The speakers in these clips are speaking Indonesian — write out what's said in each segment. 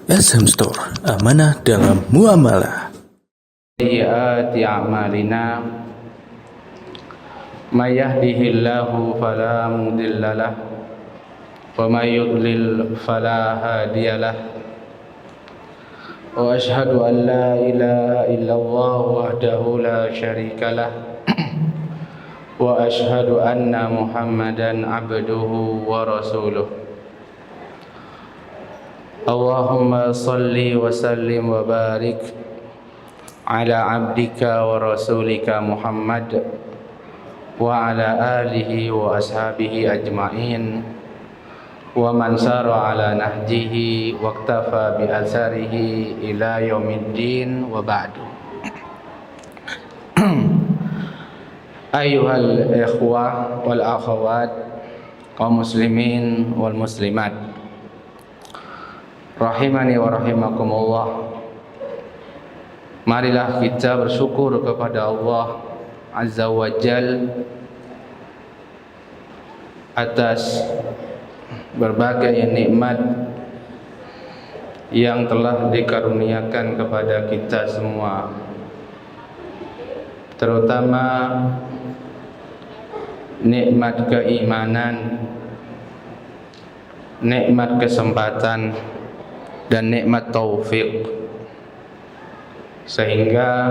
SM Store, amanah dalam muamalah. Sayyiati a'malina may yahdihillahu fala mudhillalah wa may yudlil fala hadiyalah wa ashhadu an la ilaha illallah wahdahu la syarikalah wa ashhadu anna Muhammadan abduhu wa rasuluh. Allahumma salli wa sallim wa barik ala abdika wa rasulika Muhammad wa ala alihi wa ashabihi ajma'in wa man sara ala nahjihi wa iktafa bi atharihi ila yaumiddin wa ba'du. Ayyuhal ikhwah wal akhawat kaum muslimin wal muslimat rahimani wa rahimakumullah. Marilah kita bersyukur kepada Allah Azza wa Jal atas berbagai nikmat yang telah dikaruniakan kepada kita semua, terutama nikmat keimanan, nikmat kesempatan, dan nikmat taufik, sehingga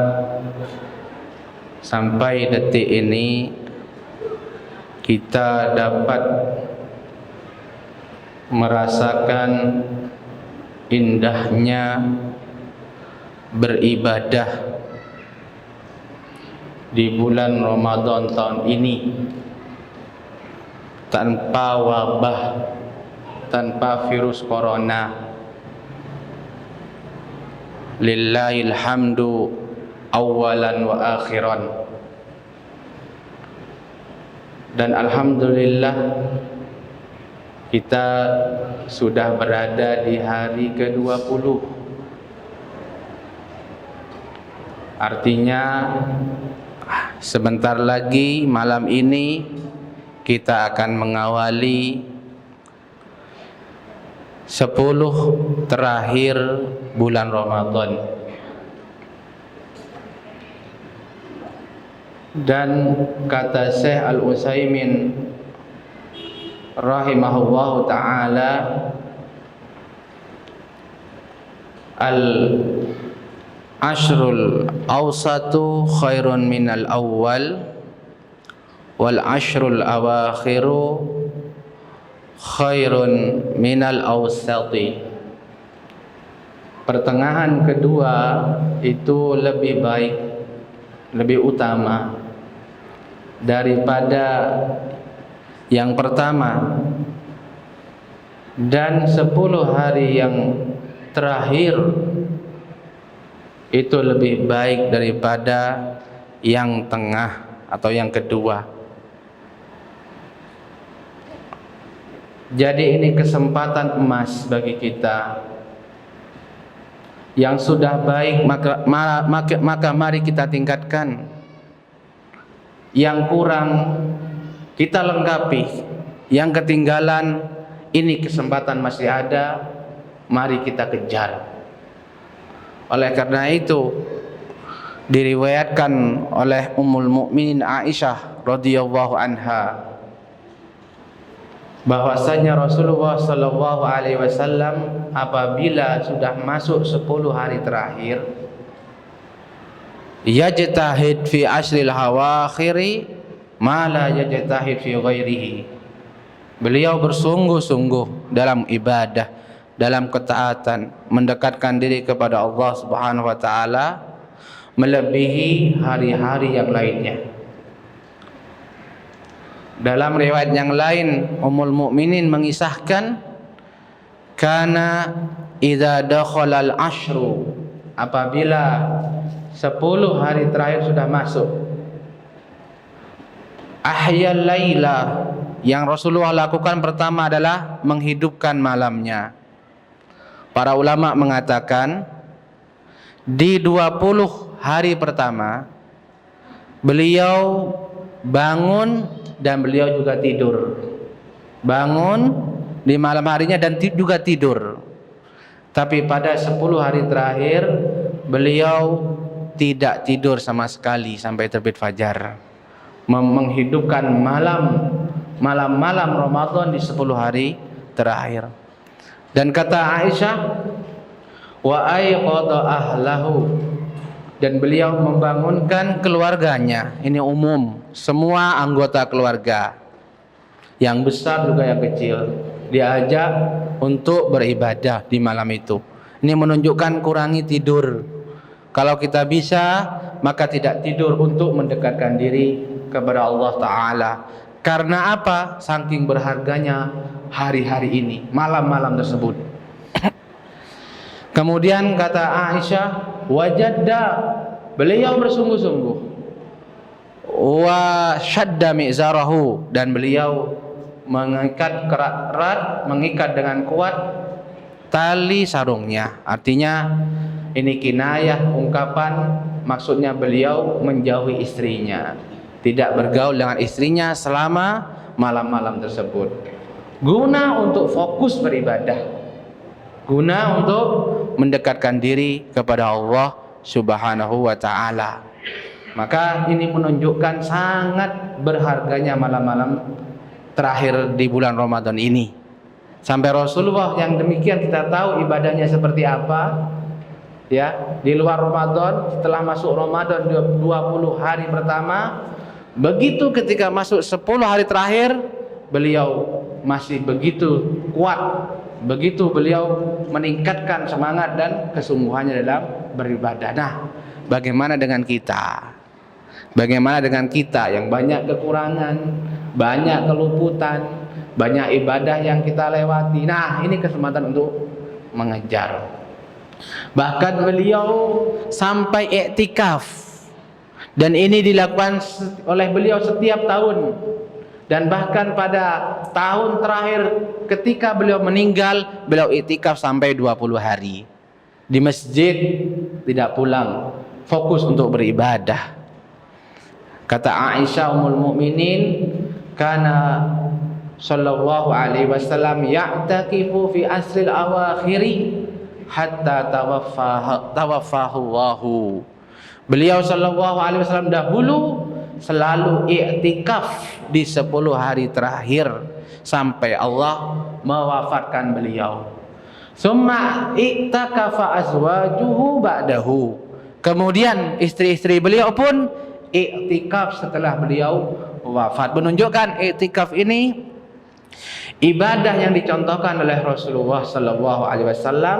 sampai detik ini kita dapat merasakan indahnya beribadah di bulan Ramadan tahun ini tanpa wabah, tanpa virus corona. Lillahil hamdu awalan wa akhiran. Dan alhamdulillah kita sudah berada di hari ke-20. Artinya sebentar lagi malam ini kita akan mengawali 10 terakhir bulan Ramadan. Dan kata Syekh Al-Utsaimin rahimahullahu ta'ala, al-ashrul awsatu khairun minal awwal wal ashrul awakhiru khairun minal awsati. Pertengahan kedua itu lebih baik, lebih utama daripada yang pertama, dan 10 hari yang terakhir itu lebih baik daripada yang tengah atau yang kedua. Jadi ini kesempatan emas bagi kita. Yang sudah baik maka mari kita tingkatkan. Yang kurang kita lengkapi. Yang ketinggalan, ini kesempatan masih ada, mari kita kejar. Oleh karena itu diriwayatkan oleh Ummul Mukminin Aisyah radhiyallahu anha bahwasanya Rasulullah sallallahu alaihi wasallam apabila sudah masuk 10 hari terakhir, yajtahid fi ashril hawakhiri ma la yajtahid fi ghairihi. Beliau bersungguh-sungguh dalam ibadah, dalam ketaatan, mendekatkan diri kepada Allah Subhanahu wa taala melebihi hari-hari yang lainnya. Dalam riwayat yang lain, Ummul Mukminin mengisahkan, kana idza dakhala al-ashru, apabila 10 hari terakhir sudah masuk, ahyal laila, yang Rasulullah lakukan pertama adalah menghidupkan malamnya. Para ulama mengatakan di 20 hari pertama beliau bangun dan beliau juga tidur. Bangun di malam harinya dan juga tidur. Tapi pada 10 hari terakhir beliau tidak tidur sama sekali sampai terbit fajar, menghidupkan malam-malam Ramadan di 10 hari terakhir. Dan kata Aisyah, wa ayqadha ahlahu, dan beliau membangunkan keluarganya. Ini umum, semua anggota keluarga, yang besar juga yang kecil, diajak untuk beribadah di malam itu. Ini menunjukkan kurangi tidur. Kalau kita bisa, maka tidak tidur untuk mendekatkan diri kepada Allah Ta'ala. Karena apa? Saking berharganya hari-hari ini, malam-malam tersebut. Kemudian kata Aisyah, wajadda, beliau bersungguh-sungguh, wa syadda mi'zarahu, dan beliau mengikat erat, mengikat dengan kuat tali sarungnya. Artinya ini kinayah, ungkapan, maksudnya beliau menjauhi istrinya, tidak bergaul dengan istrinya selama malam-malam tersebut, guna untuk fokus beribadah, guna untuk mendekatkan diri kepada Allah Subhanahu wa ta'ala. Maka ini menunjukkan sangat berharganya malam-malam terakhir di bulan Ramadan ini. Sampai Rasulullah yang demikian kita tahu ibadahnya seperti apa. Ya, di luar Ramadan, setelah masuk Ramadan 20 hari pertama, begitu ketika masuk 10 hari terakhir, beliau masih begitu kuat, begitu beliau meningkatkan semangat dan kesungguhannya dalam beribadah. Nah, bagaimana dengan kita? Bagaimana dengan kita yang banyak kekurangan, banyak keluputan, banyak ibadah yang kita lewati? Nah, ini kesempatan untuk mengejar. Bahkan beliau sampai iktikaf, dan ini dilakukan oleh beliau setiap tahun. Dan bahkan pada tahun terakhir ketika beliau meninggal, beliau iktikaf sampai 20 hari di masjid, tidak pulang, fokus untuk beribadah. Kata Aisyah ummul mukminin, kana sallallahu alaihi wasallam ya'takifu fi asril awakhiri hatta tawaffahu Allahu. Beliau sallallahu alaihi wasallam dahulu selalu i'tikaf di 10 hari terakhir sampai Allah mewafatkan beliau. Summa i'takafa azwajuhu ba'dahu. Kemudian istri-istri beliau pun i'tikaf setelah beliau wafat. Menunjukkan i'tikaf ini ibadah yang dicontohkan oleh Rasulullah sallallahu alaihi wasallam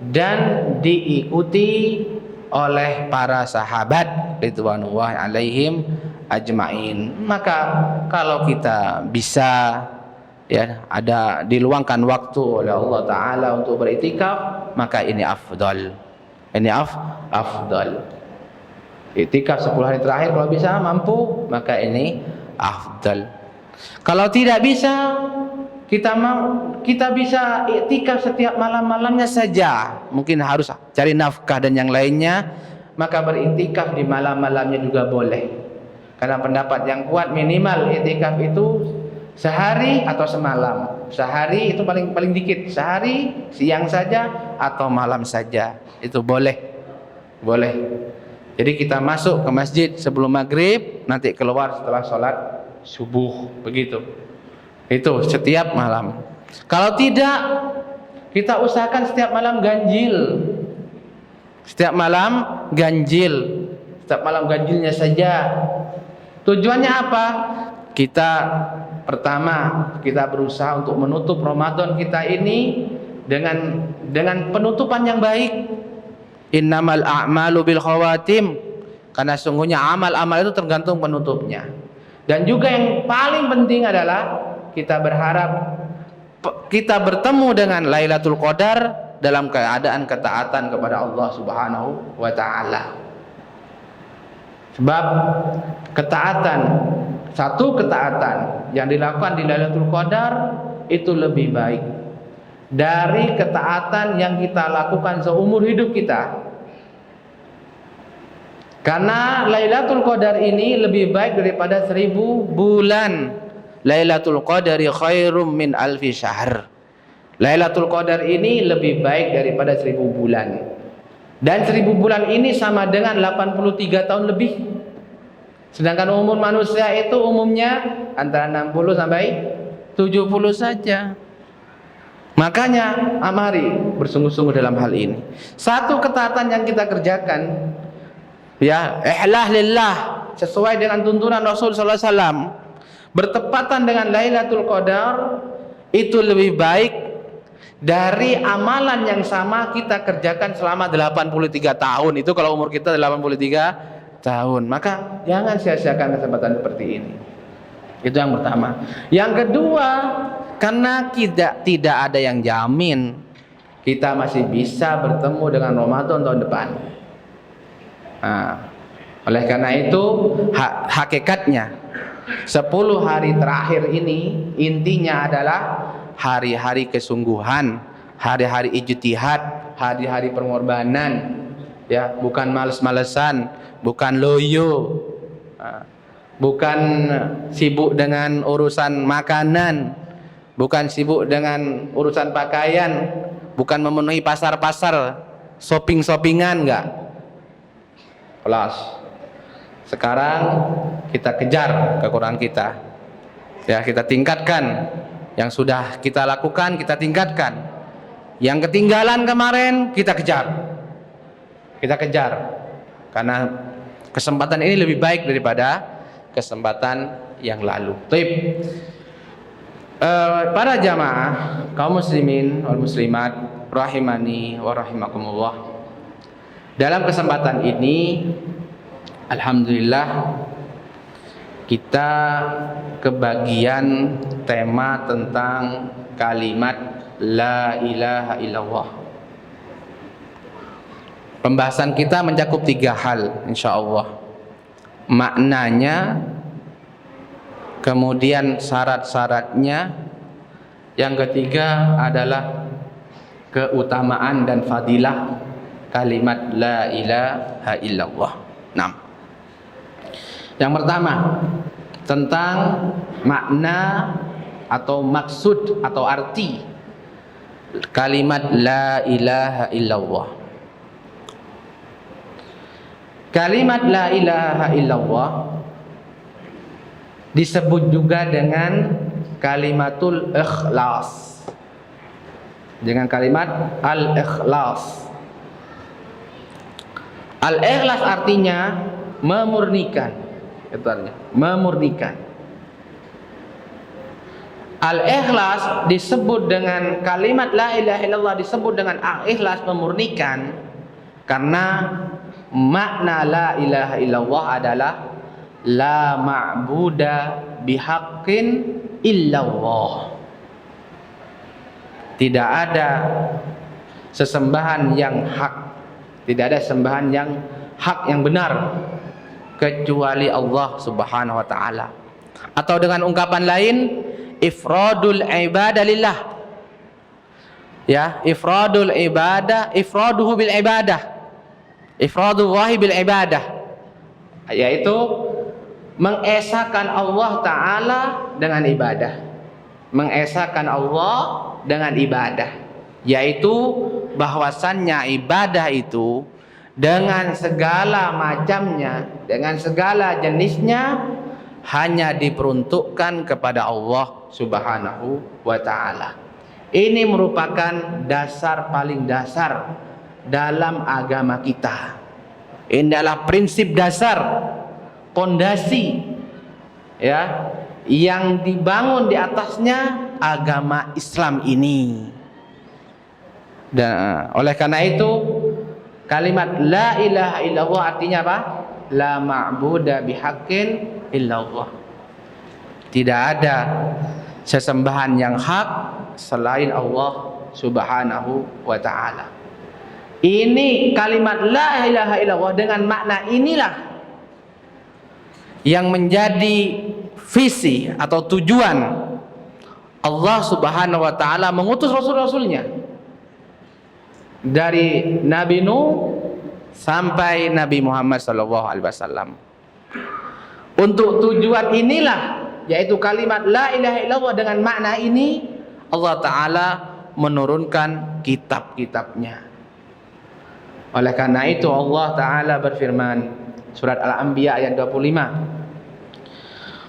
dan diikuti oleh para sahabat ridwanullah alaihim ajmain. Maka kalau kita bisa, ya, ada diluangkan waktu oleh Allah Ta'ala untuk beriktikaf, maka ini afdal. Ini afdal. Iktikaf 10 hari terakhir kalau bisa, mampu, maka ini afdal. Kalau tidak bisa, kita bisa iktikaf setiap malam-malamnya saja. Mungkin harus cari nafkah dan yang lainnya, maka beriktikaf di malam-malamnya juga boleh. Karena pendapat yang kuat minimal iktikaf itu sehari atau semalam. Sehari itu paling dikit, sehari, siang saja atau malam saja, itu boleh. Jadi kita masuk ke masjid sebelum maghrib, nanti keluar setelah sholat subuh, begitu. Itu setiap malam. Kalau tidak, kita usahakan setiap malam ganjil. Setiap malam ganjilnya saja. Tujuannya apa? Pertama, kita berusaha untuk menutup Ramadan kita ini dengan penutupan yang baik. Innamal a'malu bil khawatim. Karena sungguhnya amal-amal itu tergantung penutupnya. Dan juga yang paling penting adalah kita berharap kita bertemu dengan Lailatul Qadar dalam keadaan ketaatan kepada Allah Subhanahu wa ta'ala. Sebab satu ketaatan yang dilakukan di Lailatul Qadar itu lebih baik dari ketaatan yang kita lakukan seumur hidup kita. Karena Lailatul Qadar ini lebih baik daripada 1000 bulan. Lailatul Qadari khairum min alfi syahr. Lailatul Qadar ini lebih baik daripada 1000 bulan. Dan 1000 bulan ini sama dengan 83 tahun lebih. Sedangkan umur manusia itu umumnya antara 60 sampai 70 saja. Makanya mari bersungguh-sungguh dalam hal ini. Satu ketaatan yang kita kerjakan, ya, ikhlas lillah sesuai dengan tuntunan Rasul sallallahu alaihi wasallam, bertepatan dengan Lailatul Qadar, itu lebih baik dari amalan yang sama kita kerjakan selama 83 tahun. Itu kalau umur kita 83 tahun. Maka jangan sia-siakan kesempatan seperti ini. Itu yang pertama. Yang kedua, karena tidak ada yang jamin kita masih bisa bertemu dengan Ramadan tahun depan. Nah, oleh karena itu hakikatnya 10 hari terakhir ini intinya adalah hari-hari kesungguhan, hari-hari ijtihad, hari-hari pengorbanan, ya, bukan males-malesan, bukan loyo, bukan sibuk dengan urusan makanan, bukan sibuk dengan urusan pakaian, bukan memenuhi pasar-pasar, shopping-shoppingan, enggak. Kelas. Sekarang kita kejar kekurangan kita. Ya, kita tingkatkan. Yang sudah kita lakukan, kita tingkatkan. Yang ketinggalan kemarin, kita kejar. Kita kejar. Karena kesempatan ini lebih baik daripada kesempatan yang lalu. Baik. Para jamaah, kaum muslimin wal muslimat, rahimani wa rahimakumullah. Dalam kesempatan ini, alhamdulillah, kita kebagian tema tentang kalimat la ilaha illallah. Pembahasan kita mencakup 3 hal insyaallah. Maknanya, kemudian syarat-syaratnya, yang ketiga adalah keutamaan dan fadilah kalimat la ilaha illallah. Nah, yang pertama tentang makna atau maksud atau arti kalimat la ilaha illallah. Kalimat la ilaha illallah disebut juga dengan kalimatul ikhlas, dengan kalimat al-ikhlas. Al-ikhlas artinya memurnikan. Itu artinya memurnikan. Al-ikhlas disebut dengan kalimat la ilaha illallah, disebut dengan al-ikhlas, memurnikan, karena makna la ilaha illallah adalah la ma'buda bihaqqin illallah. Tidak ada sesembahan yang hak, tidak ada sembahan yang hak, yang benar, kecuali Allah subhanahu wa ta'ala. Atau dengan ungkapan lain, ifradul ibadah lillah, ya, ifradul ibadah, ifraduhu bil ibadah, ifradullahi bil ibadah, yaitu mengesahkan Allah ta'ala dengan ibadah, mengesahkan Allah dengan ibadah, yaitu bahwasannya ibadah itu dengan segala macamnya, dengan segala jenisnya, hanya diperuntukkan kepada Allah subhanahu wa ta'ala. Ini merupakan dasar paling dasar dalam agama kita. Ini adalah prinsip dasar, pondasi, ya, yang dibangun di atasnya agama Islam ini. Dan oleh karena itu, kalimat la ilaha illallah artinya apa? La ma'buda bihaqqin illallah. Tidak ada sesembahan yang hak selain Allah subhanahu wa ta'ala. Ini kalimat la ilaha illallah dengan makna inilah yang menjadi visi atau tujuan Allah subhanahu wa ta'ala mengutus rasul-rasulnya, dari Nabi Nuh sampai Nabi Muhammad sallallahu alaihi wasallam. Untuk tujuan inilah, yaitu kalimat la ilaha illallah dengan makna ini, Allah Ta'ala menurunkan kitab-kitabnya. Oleh karena itu Allah Ta'ala berfirman, surat Al-Anbiya ayat 25,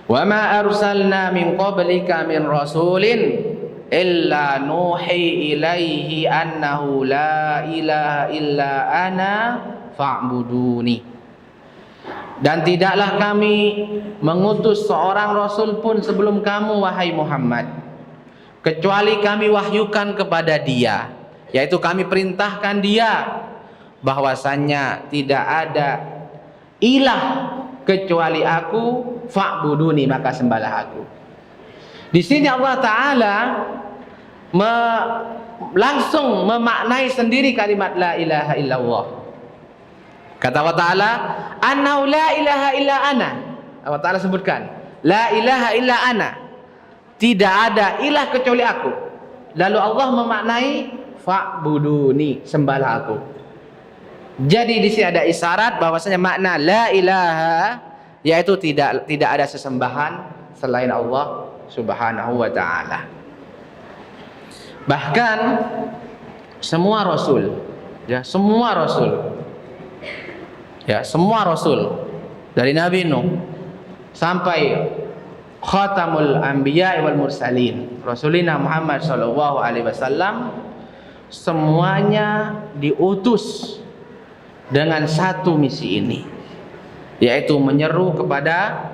"Wa ma arsalna min qablika min rasulin illa nuhi ilaihi annahu la ilaha illa ana fa'buduni." Dan tidaklah kami mengutus seorang rasul pun sebelum kamu, wahai Muhammad, kecuali kami wahyukan kepada dia, yaitu kami perintahkan dia bahwasannya tidak ada ilah kecuali aku, fa'buduni, maka sembahlah aku. Di sini Allah Ta'ala langsung memaknai sendiri kalimat la ilaha illallah. Kata Allah Ta'ala, "Annahu la ilaha illa ana." Allah Ta'ala sebutkan, la ilaha illa ana, tidak ada ilah kecuali aku. Lalu Allah memaknai fa'buduni, sembahlah aku. Jadi di sini ada isyarat bahwasanya makna la ilaha yaitu tidak ada sesembahan selain Allah Subhanahu wa taala. Bahkan semua rasul dari Nabi Nuh sampai khatamul anbiya wal mursalin Rasulina Muhammad sallallahu alaihi wasallam, semuanya diutus dengan satu misi ini, yaitu menyeru kepada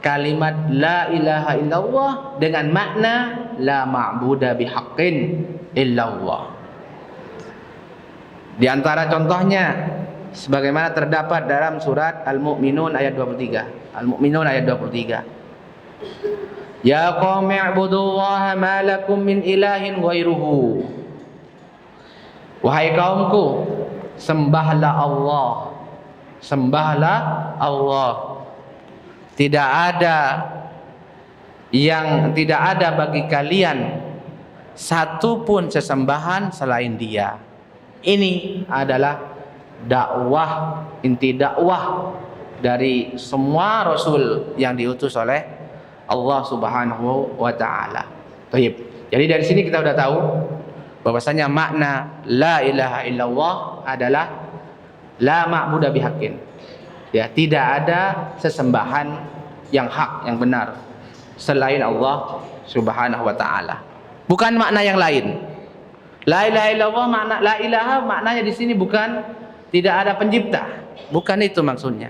kalimat la ilaha illallah dengan makna la ma'buda bihaqqin illallah. Di antara contohnya sebagaimana terdapat dalam surat Al-Mu'minun ayat 23. Al-Mu'minun ayat 23. Ya qaumi ibudullaha ma lakum min ilahin ghairuhu. Wahai kaumku, sembahlah Allah. Tidak ada bagi kalian satu pun sesembahan selain Dia. Ini adalah inti dakwah dari semua rasul yang diutus oleh Allah Subhanahu wa taala. Baik. Jadi dari sini kita sudah tahu bahwasanya makna la ilaha illallah adalah la ma'budu bihaqqin. Ya, tidak ada sesembahan yang hak, yang benar selain Allah Subhanahu wa taala. Bukan makna yang lain. La ilaha illallah, makna la ilaha maknanya di sini bukan tidak ada pencipta. Bukan itu maksudnya.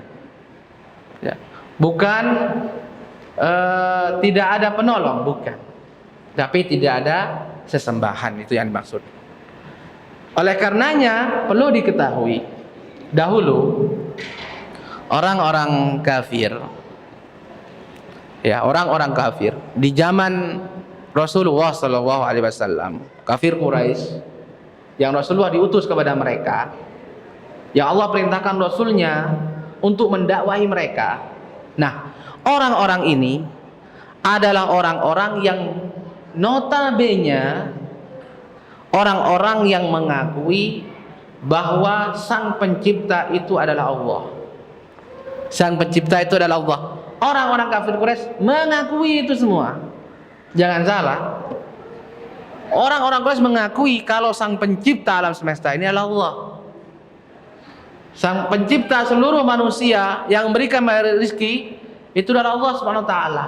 Ya. Bukan tidak ada penolong, bukan. Tapi tidak ada sesembahan, itu yang dimaksud. Oleh karenanya perlu diketahui dahulu orang-orang kafir di zaman Rasulullah sallallahu alaihi wasallam, kafir Quraisy yang Rasulullah diutus kepada mereka, yang Allah perintahkan Rasulnya untuk mendakwahi mereka. Nah, orang-orang ini adalah orang-orang yang notabene orang-orang yang mengakui bahwa sang pencipta itu adalah Allah. Sang pencipta itu adalah Allah. Orang-orang kafir Quraisy mengakui itu semua. Jangan salah. Orang-orang Quraisy mengakui kalau sang pencipta alam semesta ini adalah Allah. Sang pencipta seluruh manusia yang memberikan rezeki itu adalah Allah Subhanahu wa taala.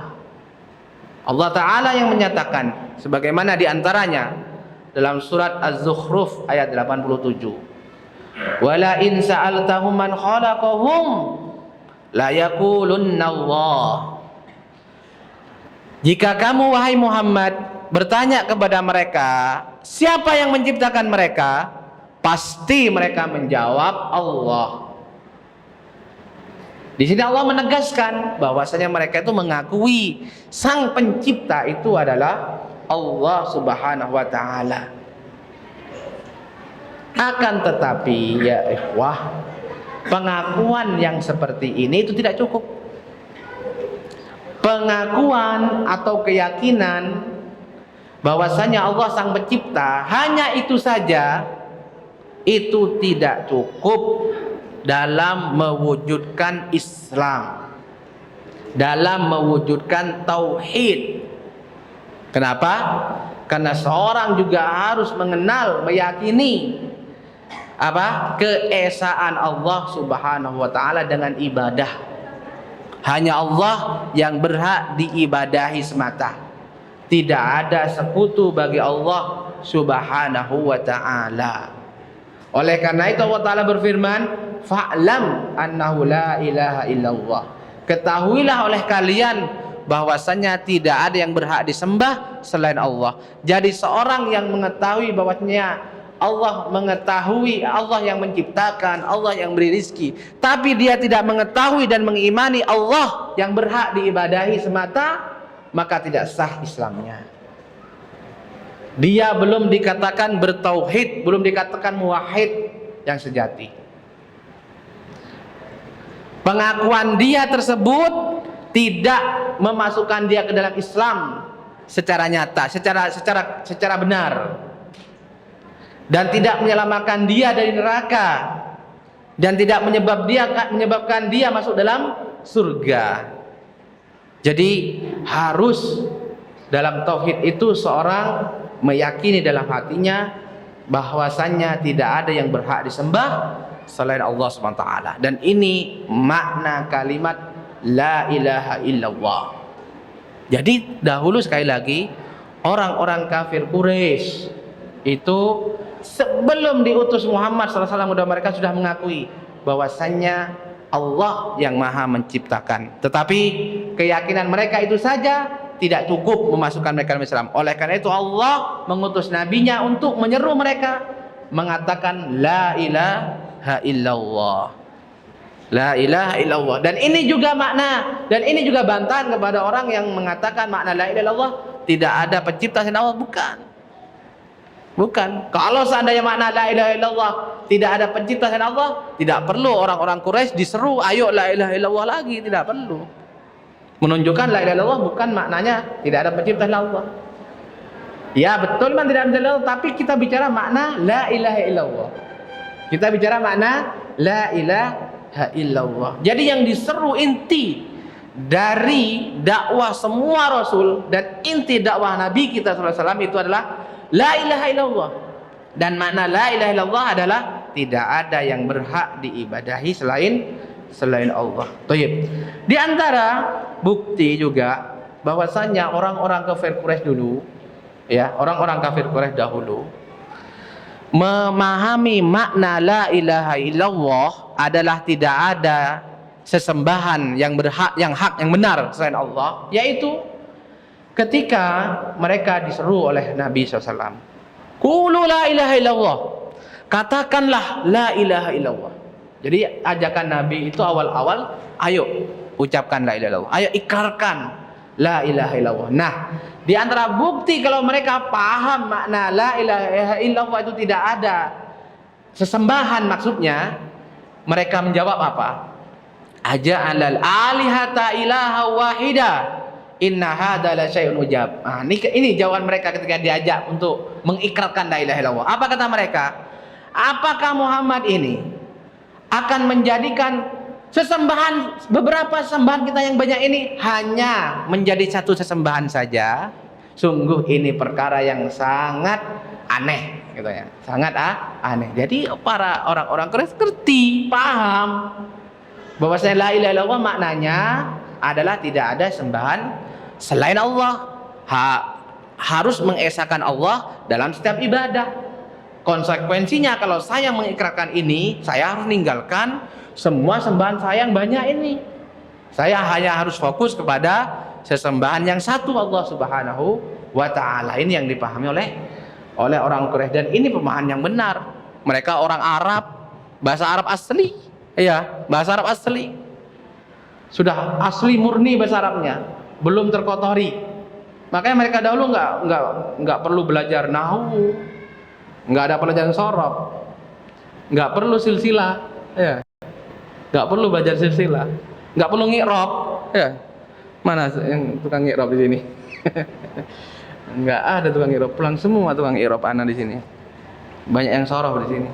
Allah Ta'ala yang menyatakan sebagaimana diantaranya dalam surat Az-Zukhruf ayat 87, wala in sa'altahum man khalaqahum la yaqulunna Allah. Jika kamu wahai Muhammad bertanya kepada mereka siapa yang menciptakan mereka, pasti mereka menjawab Allah. Di sini Allah menegaskan bahwasanya mereka itu mengakui sang pencipta itu adalah Allah Subhanahu wa taala. Akan tetapi ya ikhwah, pengakuan yang seperti ini itu tidak cukup. Pengakuan atau keyakinan bahwasanya Allah sang pencipta hanya itu saja itu tidak cukup dalam mewujudkan Islam, dalam mewujudkan tauhid. Kenapa? Karena seorang juga harus mengenal, meyakini keesaan Allah Subhanahu wa taala dengan ibadah. Hanya Allah yang berhak diibadahi semata. Tidak ada sekutu bagi Allah Subhanahu wa taala. Oleh karena itu Allah taala berfirman, "Fa'lam annahu la ilaha illallah." Ketahuilah oleh kalian bahwasanya tidak ada yang berhak disembah selain Allah. Jadi seorang yang mengetahui bahwasanya Allah mengetahui, Allah yang menciptakan, Allah yang beri rizki, tapi dia tidak mengetahui dan mengimani Allah yang berhak diibadahi semata, maka tidak sah Islamnya. Dia belum dikatakan bertauhid, belum dikatakan muwahhid yang sejati. Pengakuan dia tersebut tidak memasukkan dia ke dalam Islam secara nyata, secara benar, dan tidak menyelamatkan dia dari neraka, dan tidak menyebabkan dia masuk dalam surga. Jadi harus dalam tauhid itu seorang meyakini dalam hatinya bahwasannya tidak ada yang berhak disembah selain Allah Subhanahu wa taala. Dan ini makna kalimat la ilaha illallah. Jadi dahulu sekali lagi orang-orang kafir Quraisy itu sebelum diutus Muhammad SAW mereka sudah mengakui bahwasannya Allah yang maha menciptakan. Tetapi keyakinan mereka itu saja tidak cukup memasukkan mereka dalam Islam. Oleh karena itu Allah mengutus nabinya untuk menyeru mereka mengatakan la ilaha illallah. La ilaha illallah. Dan ini juga makna, dan ini juga bantahan kepada orang yang mengatakan makna la ilaha illallah tidak ada pencipta selain Allah. Bukan. Kalau seandainya makna la ilaha illallah tidak ada pencipta selain Allah, tidak perlu orang-orang Quraisy diseru ayo la ilaha illallah lagi, tidak perlu. Menunjukkan la ilaha illallah bukan maknanya tidak ada pencipta selain Allah. Ya betul memang tidak ada pencipta selain Allah, tapi kita bicara makna la ilaha illallah. Kita bicara makna la ilaha illallah. Jadi yang diseru inti dari dakwah semua rasul dan inti dakwah Nabi kita sallallahu alaihi wasallam itu adalah la ilaha illallah. Dan makna la ilaha illallah adalah tidak ada yang berhak diibadahi selain Allah. Baik. Di antara bukti juga bahwasanya orang-orang kafir Quraisy dulu, ya, orang-orang kafir Quraisy dahulu memahami makna la ilaha illallah adalah tidak ada sesembahan yang berhak, yang benar selain Allah, yaitu ketika mereka diseru oleh Nabi SAW, qulu la ilaha illallah, katakanlah la ilaha illallah. Jadi ajakan Nabi itu awal-awal, ayo ucapkan la ilaha illallah, ayo ikrarkan la ilaha illallah. Nah, di antara bukti kalau mereka paham makna la ilaha illallah itu tidak ada sesembahan maksudnya, mereka menjawab apa? Aja'alal alihata ilaha wahida inna hadza la syai'un ujab. Nah, ini jawaban mereka ketika diajak untuk mengikrarkan la ilaha illallah. Apa kata mereka? Apakah Muhammad ini akan menjadikan beberapa sesembahan kita yang banyak ini hanya menjadi satu sesembahan saja? Sungguh ini perkara yang sangat aneh, gitu ya. Sangat aneh. Jadi para orang-orang Quraisy ngerti, paham bahwasanya la ilaha illallah maknanya adalah tidak ada sembahan selain Allah. Harus mengesahkan Allah dalam setiap ibadah. Konsekuensinya kalau saya mengikrarkan ini, saya harus meninggalkan semua sembahan saya yang banyak ini. Saya hanya harus fokus kepada sesembahan yang satu, Allah Subhanahu wa ta'ala. Ini yang dipahami oleh orang Quraisy, dan ini pemahaman yang benar. Mereka orang Arab, bahasa Arab asli, ya, bahasa Arab asli. Sudah asli murni bahasa Arabnya, belum terkotori. Makanya mereka dahulu nggak perlu belajar nahwu, nggak ada pelajaran sorof, nggak perlu silsilah, ya, nggak perlu belajar silsilah, nggak perlu ngi'rab, ya. Mana yang tukang ngi'rab di sini? Nggak ada tukang ngi'rab, pulang semua tukang ngi'rab anak di sini. Banyak yang sorof di sini.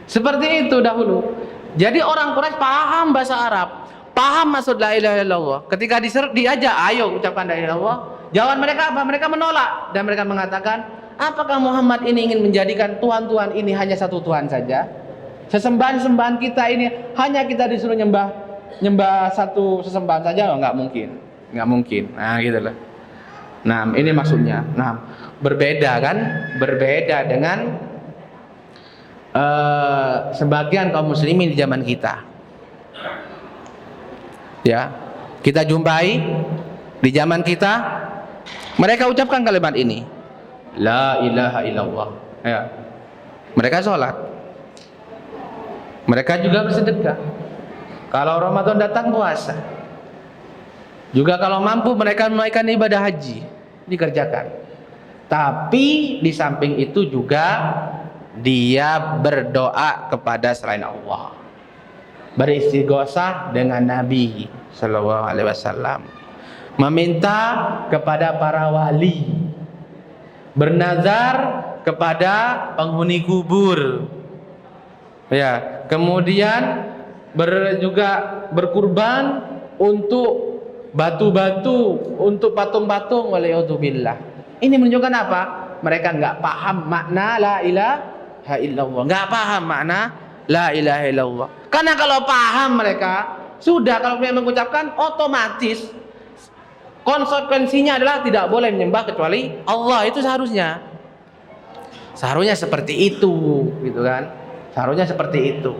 Seperti itu dahulu. Jadi orang Quraisy paham bahasa Arab, paham maksud la ilaha illallah. Ketika diajak, ayo ucapkan la ilaha illallah, Jawaban mereka apa? Mereka menolak dan mereka mengatakan, apakah Muhammad ini ingin menjadikan Tuhan-Tuhan ini hanya satu Tuhan saja? Sesembahan-sembahan kita ini hanya kita disuruh nyembah satu sesembahan saja? Oh, nggak mungkin. Nah, gitu loh. Nah, ini maksudnya. Nah, berbeda kan? Berbeda dengan sebagian kaum muslimin di zaman kita. Ya, kita jumpai di zaman kita, mereka ucapkan kalimat ini, la ilaha illallah. Ya, mereka sholat, mereka juga bersedekah. Kalau Ramadan datang puasa. Juga kalau mampu mereka menunaikan ibadah haji, dikerjakan. Tapi di samping itu juga dia berdoa kepada selain Allah, beristighosah dengan Nabi Sallallahu Alaihi Wasallam, meminta kepada para wali, bernazar kepada penghuni kubur, ya, kemudian juga berkurban untuk batu-batu, untuk patung-patung. Waliyadzubillah. Ini menunjukkan apa? Mereka nggak paham makna la ilaha illallah, nggak paham makna la ilaha illallah. Karena kalau paham mereka, sudah kalau mereka mengucapkan, otomatis konsekuensinya adalah tidak boleh menyembah kecuali Allah. Itu seharusnya seperti itu, gitu kan? Seharusnya seperti itu.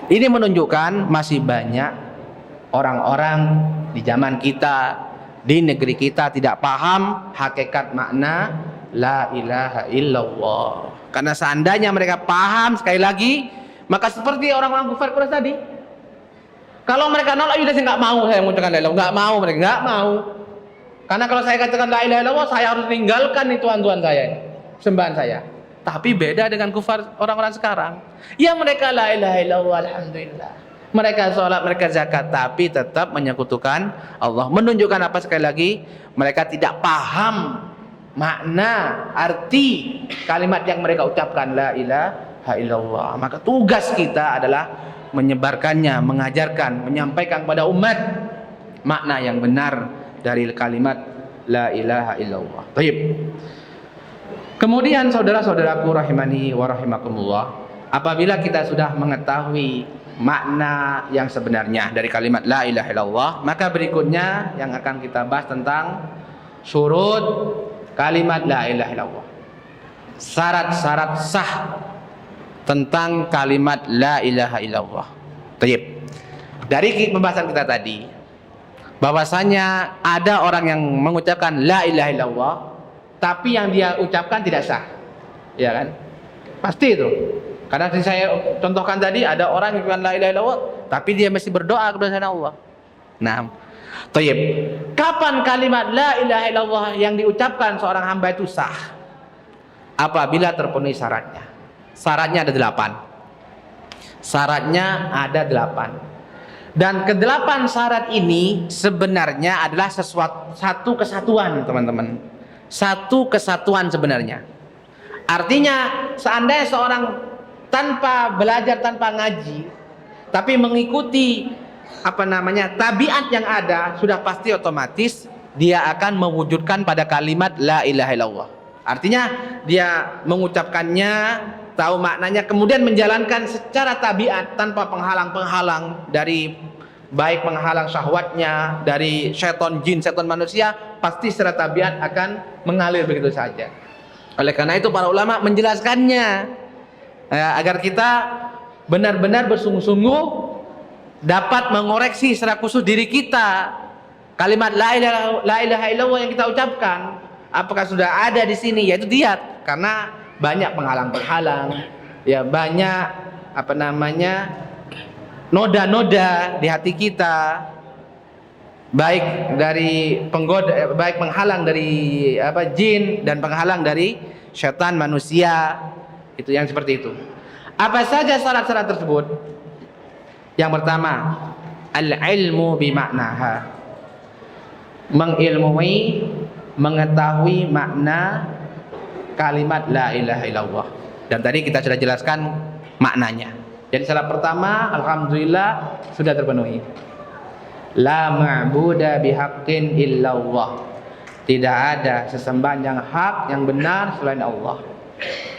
Ini menunjukkan masih banyak orang-orang di zaman kita, di negeri kita tidak paham hakikat makna la ilaha illallah. Karena seandainya mereka paham, sekali lagi, maka seperti orang-orang kufar Quraisy tadi, kalau mereka nolak, sudah saya nggak mau saya mengucapkan la ilaha, nggak mau, mereka nggak mau. Karena kalau saya katakan la ilaha illallah, saya harus tinggalkan nih tuhan-tuhan saya, sembahan saya. Tapi beda dengan kufar orang-orang sekarang, yang mereka la ilaha illallah, alhamdulillah, mereka sholat, mereka zakat, tapi tetap menyekutukan Allah. Menunjukkan apa? Sekali lagi, mereka tidak paham makna, arti kalimat yang mereka ucapkan, la ilaha illallah. Maka tugas kita adalah menyebarkannya, mengajarkan, menyampaikan kepada umat makna yang benar dari kalimat la ilaha illallah. Baik. Kemudian saudara-saudaraku rahimani wa rahimakumullah, apabila kita sudah mengetahui makna yang sebenarnya dari kalimat la ilaha illallah, maka berikutnya yang akan kita bahas tentang syurut kalimat la ilaha illallah, syarat-syarat sah tentang kalimat la ilaha illallah. Baik. Dari pembahasan kita tadi, bahwasanya ada orang yang mengucapkan la ilaha illallah, tapi yang dia ucapkan tidak sah, ya kan? Pasti itu. Karena saya contohkan tadi, ada orang yang bilang la ilaha illallah, tapi dia masih berdoa kepada Allah. Nah, tayyib. Kapan kalimat la ilaha illallah yang diucapkan seorang hamba itu sah? Apabila terpenuhi syaratnya. Syaratnya ada 8. Syaratnya ada 8. Dan ke-8 syarat ini sebenarnya adalah satu kesatuan, teman-teman. Satu kesatuan sebenarnya. Artinya seandainya seorang tanpa belajar, tanpa ngaji, tapi mengikuti tabiat yang ada, sudah pasti otomatis dia akan mewujudkan pada kalimat la ilaha illallah. Artinya dia mengucapkannya, tahu maknanya, kemudian menjalankan secara tabiat tanpa penghalang-penghalang dari baik penghalang syahwatnya dari syaitan jin, syaitan manusia, pasti secara tabiat akan mengalir begitu saja. Oleh karena itu para ulama menjelaskannya agar kita benar-benar bersungguh-sungguh dapat mengoreksi secara khusus diri kita. Kalimat la ilaha illallah yang kita ucapkan, apakah sudah ada di sini? Yaitu dia, karena banyak penghalang-penghalang, ya banyak noda-noda di hati kita, baik dari penggoda, baik penghalang dari jin dan penghalang dari syaitan manusia. Itu yang seperti itu. Apa saja syarat-syarat tersebut? Yang pertama, al-ilmu bimaknaha, mengilmui, mengetahui makna kalimat la ilaha illallah. Dan tadi kita sudah jelaskan maknanya. Jadi syarat pertama, alhamdulillah, sudah terpenuhi. La ma'buda bihaqqin illallah. Tidak ada sesembahan yang hak, yang benar selain Allah.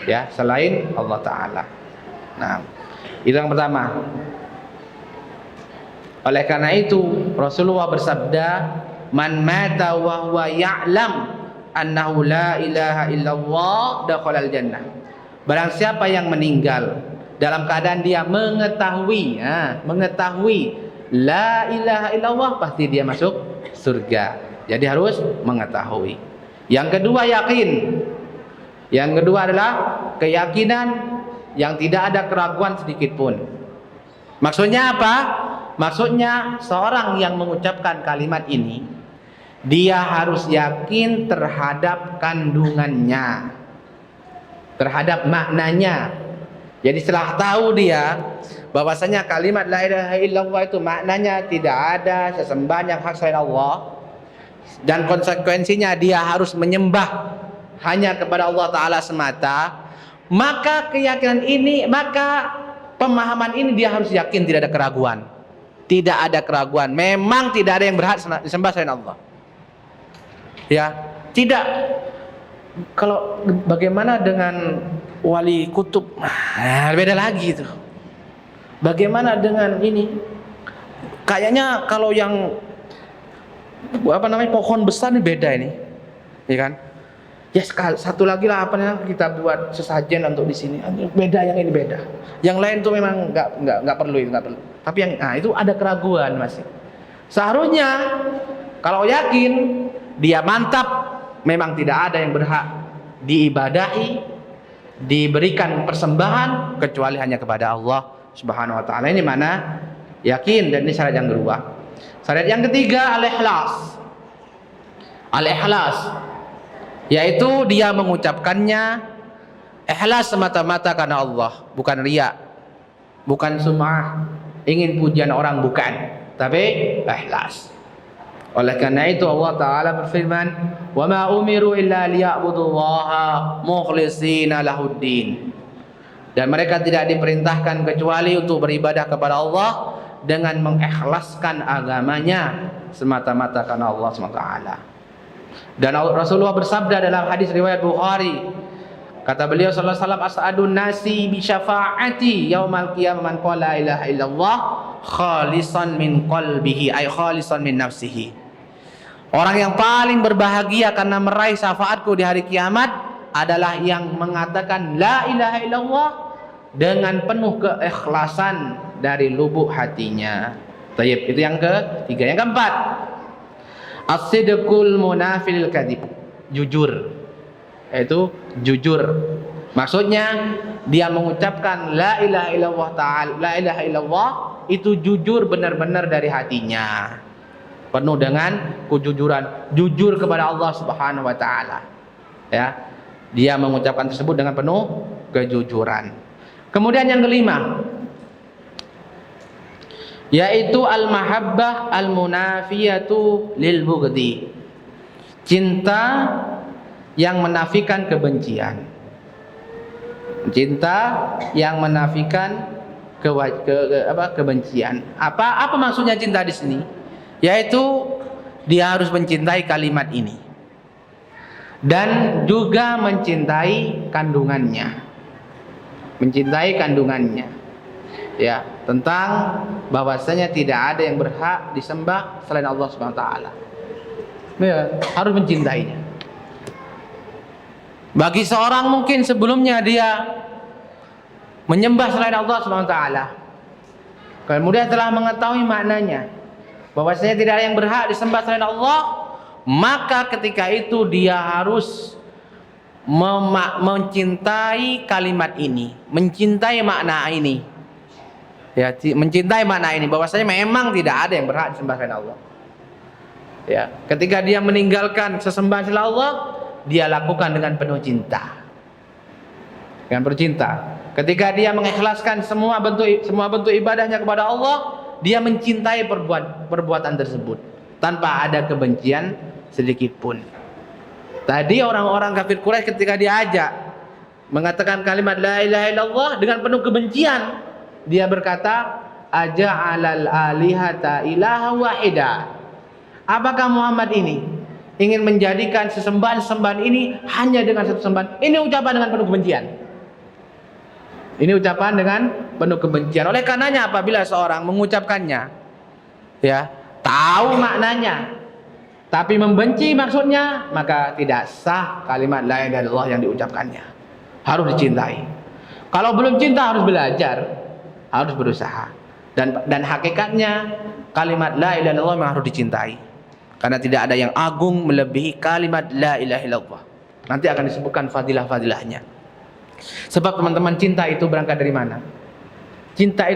Ya, selain Allah Ta'ala. Nah, itu yang pertama. Oleh karena itu Rasulullah bersabda, man mata wa huwa ya'lam annahu la ilaha illallah dakhalal jannah. Barang siapa yang meninggal dalam keadaan dia mengetahui la ilaha illallah, pasti dia masuk surga. Jadi harus mengetahui. Yang kedua, yakin. Yang kedua adalah keyakinan yang tidak ada keraguan sedikit pun. Maksudnya apa? Maksudnya seorang yang mengucapkan kalimat ini, dia harus yakin terhadap kandungannya, terhadap maknanya. Jadi setelah tahu dia bahwasanya kalimat la ilaha illallah itu maknanya tidak ada sesembahan yang hak selain Allah, dan konsekuensinya dia harus menyembah hanya kepada Allah Ta'ala semata, maka keyakinan ini, maka pemahaman ini dia harus yakin tidak ada keraguan. Tidak ada keraguan, memang tidak ada yang berhak disembah selain Allah. Ya, tidak. Kalau bagaimana dengan wali kutub? Nah, beda lagi itu. Bagaimana dengan ini? Kayaknya kalau yang pohon besar ini beda ini, ya kan? Ya satu lagi lah kita buat sesajen untuk di sini. Beda, yang ini beda. Yang lain tuh memang nggak perlu. Tapi yang itu ada keraguan masih. Seharusnya kalau yakin dia mantap, memang tidak ada yang berhak diibadahi, diberikan persembahan kecuali hanya kepada Allah Subhanahu wa taala. Ini mana? Yakin, dan ini syarat yang kedua. Syarat yang ketiga al-ikhlas. Al-ikhlas yaitu dia mengucapkannya ikhlas semata-mata karena Allah, bukan riya, bukan sum'ah, ingin pujian orang, bukan, tapi ikhlas. Oleh karena itu Allah Ta'ala berfirman, wa ma umiru illa liya'budullaha mukhlishina lahuddin. Dan mereka tidak diperintahkan kecuali untuk beribadah kepada Allah dengan mengikhlaskan agamanya semata-mata karena Allah SWT. Dan Rasulullah bersabda dalam hadis riwayat Bukhari, kata beliau sallallahu alaihi wasallam, as'adun nasi bi syafaati yaumal qiyamah man qala la ilaha illallah khalisan min qalbihi, ay khalisan min nafsihi. Orang yang paling berbahagia karena meraih syafaatku di hari kiamat adalah yang mengatakan la ilaha illallah dengan penuh keikhlasan dari lubuk hatinya. Tayyib, itu yang ketiga. Yang keempat, as-sidqul munafil kadhib, jujur. Yaitu jujur. Maksudnya dia mengucapkan la ilaha illallah ta'ala, la ilaha illallah, itu jujur benar-benar dari hatinya, penuh dengan kejujuran, jujur kepada Allah Subhanahu wa taala. Ya, dia mengucapkan tersebut dengan penuh kejujuran. Kemudian yang kelima, yaitu al-mahabbah al-munafiyatu lil bughdi, cinta yang menafikan kebencian. Cinta yang menafikan kebencian. Apa maksudnya cinta di sini? Yaitu dia harus mencintai kalimat ini dan juga mencintai kandungannya. Mencintai kandungannya. Ya, tentang bahwasanya tidak ada yang berhak disembah selain Allah Subhanahu wa taala. Ya, harus mencintainya. Bagi seorang mungkin sebelumnya dia menyembah selain Allah Subhanahu wa taala, kemudian telah mengetahui maknanya bahwasanya tidak ada yang berhak disembah selain Allah, maka ketika itu dia harus mencintai kalimat ini, mencintai makna ini. Ya, mencintai makna ini bahwasanya memang tidak ada yang berhak disembah selain Allah. Ya, ketika dia meninggalkan sesembahan selain Allah, dia lakukan dengan penuh cinta. Dengan penuh cinta. Ketika dia mengikhlaskan semua bentuk ibadahnya kepada Allah, dia mencintai perbuatan tersebut tanpa ada kebencian sedikit pun. Tadi orang-orang kafir Quraisy ketika diajak mengatakan kalimat la ilaha illallah dengan penuh kebencian, dia berkata, aja'alal alihata ilaha wahida. Apakah Muhammad ini ingin menjadikan sesembahan-sesembahan ini hanya dengan satu sembahan? Ini ucapan dengan penuh kebencian. Ini ucapan dengan penuh kebencian. Oleh karenanya apabila seorang mengucapkannya, ya, tahu maknanya, tapi membenci maksudnya, maka tidak sah kalimat la ilaha illallah yang diucapkannya. Harus dicintai. Kalau belum cinta harus belajar, harus berusaha. Dan hakikatnya kalimat la ilaha illallah memang harus dicintai. Karena tidak ada yang agung melebihi kalimat la ilaha illallah. Nanti akan disebutkan fadilah-fadilahnya. Sebab teman-teman, cinta itu berangkat dari mana? Cinta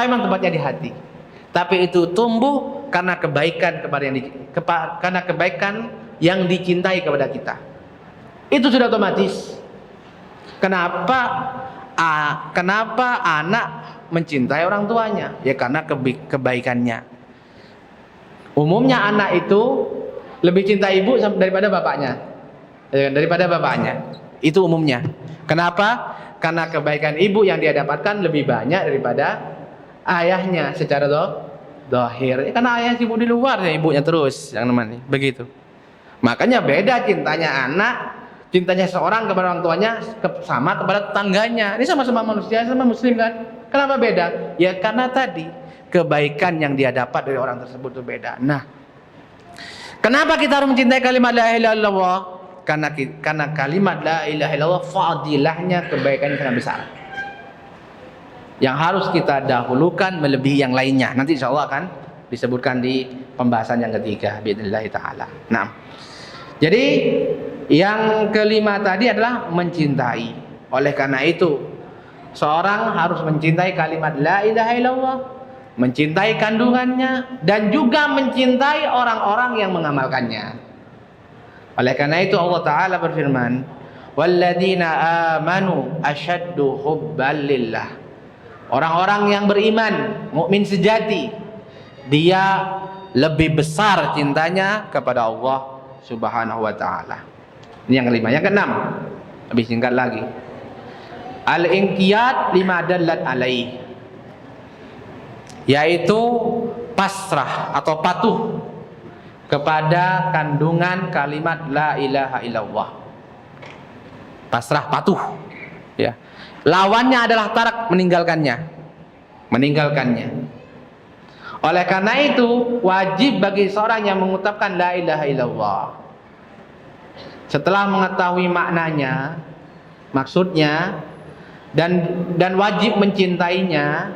memang tempatnya di hati. Tapi itu tumbuh karena kebaikan karena kebaikan yang dicintai kepada kita. Itu sudah otomatis. Kenapa anak mencintai orang tuanya? Ya karena kebaikannya. Umumnya anak itu lebih cinta ibu daripada bapaknya. Daripada bapaknya. Itu umumnya. Kenapa? Karena kebaikan ibu yang dia dapatkan lebih banyak daripada ayahnya secara zahir. Karena ayah sibuk di luar, ya ibunya terus yang namanya begitu. Makanya beda cintanya anak, cintanya seorang kepada orang tuanya sama kepada tetangganya. Ini sama-sama manusia, sama muslim kan? Kenapa beda? Ya karena tadi kebaikan yang dia dapat dari orang tersebut itu beda. Nah, kenapa kita harus mencintai kalimat la ilaha illallah? Karena kalimat la ilaha illallah fadilahnya kebaikannya sangat besar. Yang harus kita dahulukan melebihi yang lainnya. Nanti insya Allah akan disebutkan di pembahasan yang ketiga biidznillah taala. Nah, jadi yang kelima tadi adalah mencintai. Oleh karena itu seorang harus mencintai kalimat la ilaha illallah, mencintai kandungannya, dan juga mencintai orang-orang yang mengamalkannya. Oleh karena itu Allah Ta'ala berfirman, walladzina amanu asyaddu hubban lillah. Orang-orang yang beriman, mukmin sejati, dia lebih besar cintanya kepada Allah Subhanahu wa taala. Ini yang kelima. Yang keenam, lebih singkat lagi. Al-inqiyad lima dallat alaih, yaitu pasrah atau patuh kepada kandungan kalimat la ilaha illallah. Pasrah, patuh, ya. Lawannya adalah tarak, meninggalkannya. Oleh karena itu wajib bagi seorang yang mengucapkan la ilaha illallah, setelah mengetahui maknanya, maksudnya, dan wajib mencintainya,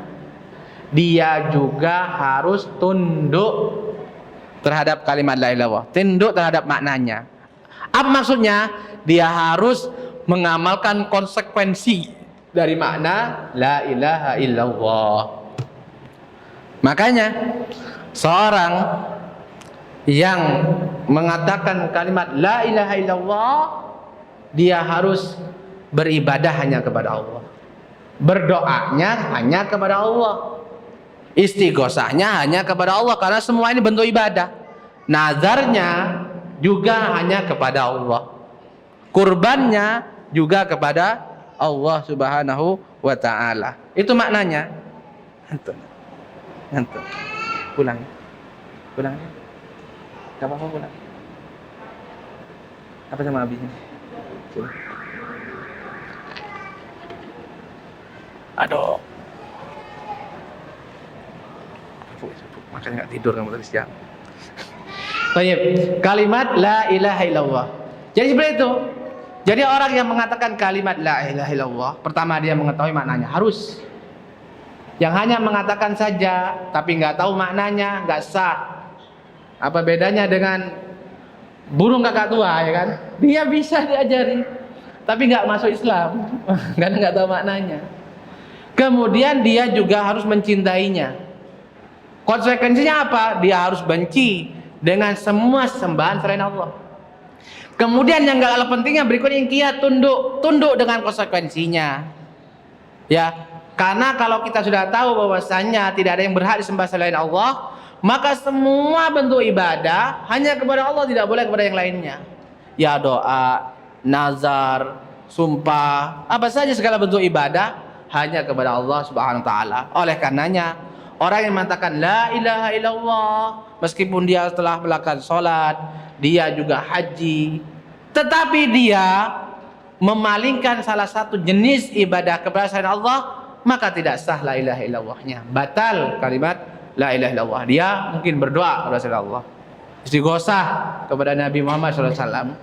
dia juga harus tunduk terhadap kalimat la ilaha illallah, tunduk terhadap maknanya. Apa maksudnya? Dia harus mengamalkan konsekuensi dari makna la ilaha illallah. Makanya seorang yang mengatakan kalimat la ilaha illallah, dia harus beribadah hanya kepada Allah, berdoanya hanya kepada Allah, istighosahnya hanya kepada Allah, karena semua ini bentuk ibadah. Nazarnya juga hanya kepada Allah, kurbannya juga kepada Allah Subhanahu wa ta'ala. Itu maknanya. Ngantuk. Pulang. Gak apa-apa, pulang. Apa sama habisnya? Sini. Aduh. Makanya gak tidur kamu tadi siang. Baik, kalimat la ilaha illallah. Jadi seperti itu. Jadi orang yang mengatakan kalimat la ilaha illallah, pertama dia mengetahui maknanya, harus. Yang hanya mengatakan saja tapi nggak tahu maknanya, nggak sah. Apa bedanya dengan burung kakak tua, ya kan? Dia bisa diajari, tapi nggak masuk Islam karena nggak tahu maknanya. Kemudian dia juga harus mencintainya. Konsekuensinya apa? Dia harus benci dengan semua sembahan selain Allah. Kemudian yang gak kalah pentingnya berikutnya inqiyad, tunduk dengan konsekuensinya. Ya, karena kalau kita sudah tahu bahwasanya tidak ada yang berhak disembah selain Allah, maka semua bentuk ibadah hanya kepada Allah, tidak boleh kepada yang lainnya. Ya doa, nazar, sumpah, apa saja segala bentuk ibadah hanya kepada Allah Subhanahu wa taala. Oleh karenanya, orang yang mengatakan la ilaha illallah, meskipun dia telah melakukan salat, dia juga haji, tetapi dia memalingkan salah satu jenis ibadah kepada selain Allah, maka tidak sah la ilaha illallahnya. Batal kalimat la ilaha illallah. Dia mungkin berdoa kepada selain Allah, istighosah kepada Nabi Muhammad SAW,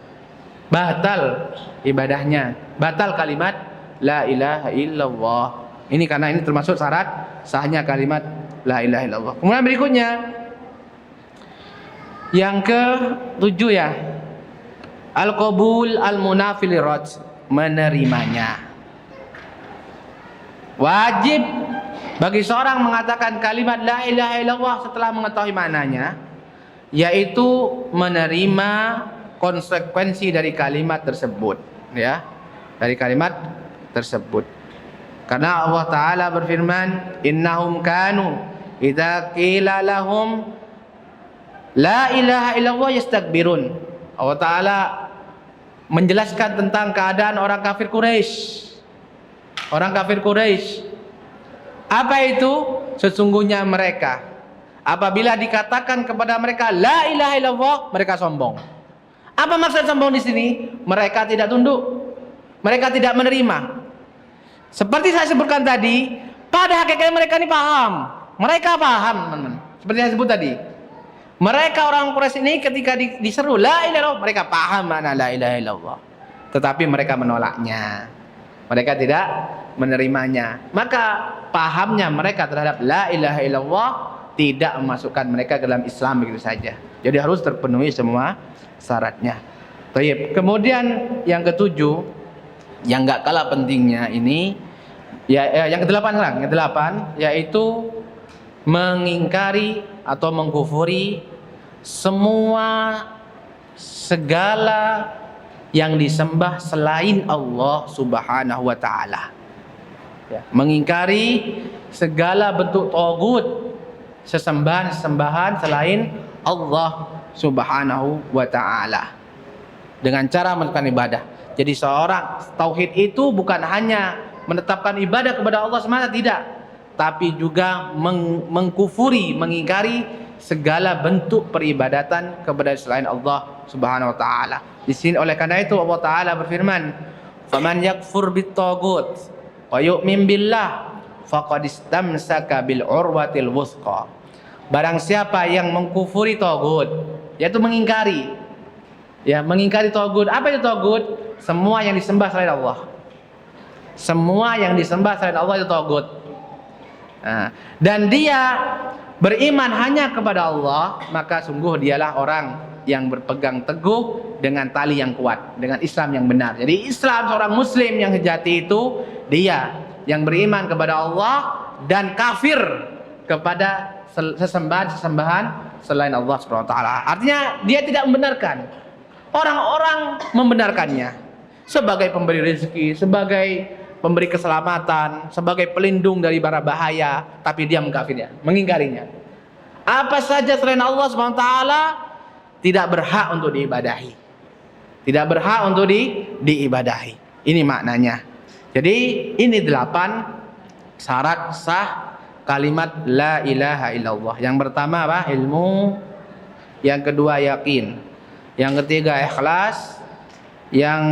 batal ibadahnya, batal kalimat la ilaha illallah. Ini karena ini termasuk syarat sahnya kalimat la ilaha illallah. Kemudian berikutnya yang ke-7 ya, al-qabul al-munafil lirad, menerimanya. Wajib bagi seorang mengatakan kalimat la ilaha illallah setelah mengetahui maknanya, yaitu menerima konsekuensi dari kalimat tersebut, ya, dari kalimat tersebut. Karena Allah Ta'ala berfirman, innahum kanu idza qila lahum la ilaha illallah yastakbirun. Allah Ta'ala menjelaskan tentang keadaan orang kafir Quraisy. Orang kafir Quraisy, apa itu? Sesungguhnya mereka apabila dikatakan kepada mereka la ilaha illallah, mereka sombong. Apa maksud sombong di sini? Mereka tidak tunduk, mereka tidak menerima. Seperti saya sebutkan tadi, pada hakikatnya mereka ini paham. Mereka paham, teman-teman. Seperti yang saya sebut tadi. Mereka orang Quraisy ini ketika diseru la ilaha illallah, mereka paham makna la ilaha illallah. Tetapi mereka menolaknya. Mereka tidak menerimanya. Maka pahamnya mereka terhadap la ilaha illallah tidak memasukkan mereka ke dalam Islam begitu saja. Jadi harus terpenuhi semua syaratnya. Baik. Kemudian yang ke-7, yang enggak kalah pentingnya ini, yang ke-8 sekarang, yang ke-8 yaitu mengingkari atau mengkufuri segala yang disembah selain Allah Subhanahu wa taala. Ya, mengingkari segala bentuk tagut, sesembahan selain Allah Subhanahu wa taala dengan cara melakukan ibadah. Jadi seorang tauhid itu bukan hanya menetapkan ibadah kepada Allah semata, tidak, tapi juga mengkufuri, mengingkari segala bentuk peribadatan kepada selain Allah Subhanahu wa taala. Di sini oleh karena itu Allah Taala berfirman, "Faman yakfur bit-taghut wa yu'min billah faqad istamsaka bil urwatil wuthqa." Barang siapa yang mengkufuri taghut, yaitu mengingkari. Ya, mengingkari taghut. Apa itu taghut? Semua yang disembah selain Allah. Semua yang disembah selain Allah itu taghut. Nah, dan dia beriman hanya kepada Allah, maka sungguh dialah orang yang berpegang teguh dengan tali yang kuat, dengan Islam yang benar. Jadi Islam seorang muslim yang sejati itu dia yang beriman kepada Allah dan kafir kepada sesembahan selain Allah Subhanahu wa taala. Artinya dia tidak membenarkan. Orang-orang membenarkannya sebagai pemberi rezeki, sebagai pemberi keselamatan, sebagai pelindung dari bara bahaya, tapi dia mengkafirnya, mengingkarinya. Apa saja selain Allah Subhanahu wa taala tidak berhak untuk diibadahi. Tidak berhak untuk diibadahi. Ini maknanya. Jadi ini 8 syarat sah kalimat la ilaha illallah. Yang pertama apa? Ilmu. Yang kedua yakin. Yang ketiga ikhlas. Yang